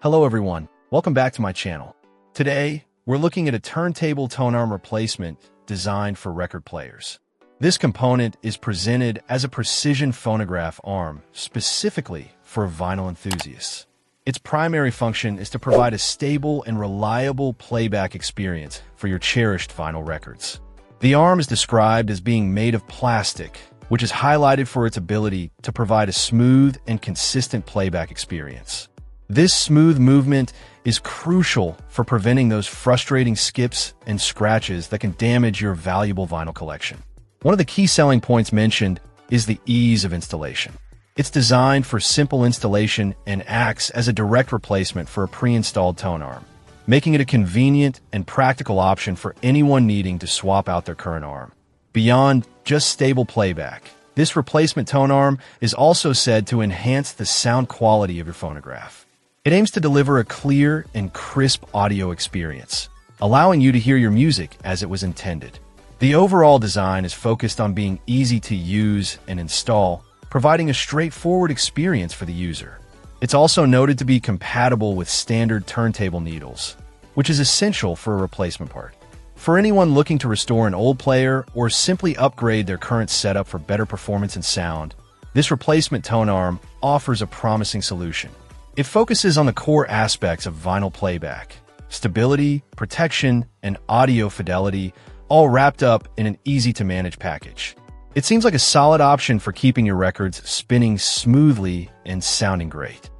Hello everyone, welcome back to my channel. Today, we're looking at a turntable tonearm replacement designed for record players. This component is presented as a precision phonograph arm, specifically for vinyl enthusiasts. Its primary function is to provide a stable and reliable playback experience for your cherished vinyl records. The arm is described as being made of plastic, which is highlighted for its ability to provide a smooth and consistent playback experience. This smooth movement is crucial for preventing those frustrating skips and scratches that can damage your valuable vinyl collection. One of the key selling points mentioned is the ease of installation. It's designed for simple installation and acts as a direct replacement for a pre-installed tonearm, making it a convenient and practical option for anyone needing to swap out their current arm. Beyond just stable playback, this replacement tonearm is also said to enhance the sound quality of your phonograph. It aims to deliver a clear and crisp audio experience, allowing you to hear your music as it was intended. The overall design is focused on being easy to use and install, providing a straightforward experience for the user. It's also noted to be compatible with standard turntable needles, which is essential for a replacement part. For anyone looking to restore an old player or simply upgrade their current setup for better performance and sound, this replacement tonearm offers a promising solution. It focuses on the core aspects of vinyl playback: stability, protection, and audio fidelity, all wrapped up in an easy-to-manage package. It seems like a solid option for keeping your records spinning smoothly and sounding great.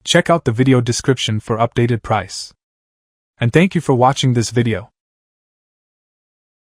Check out the video description for updated price. And thank you for watching this video.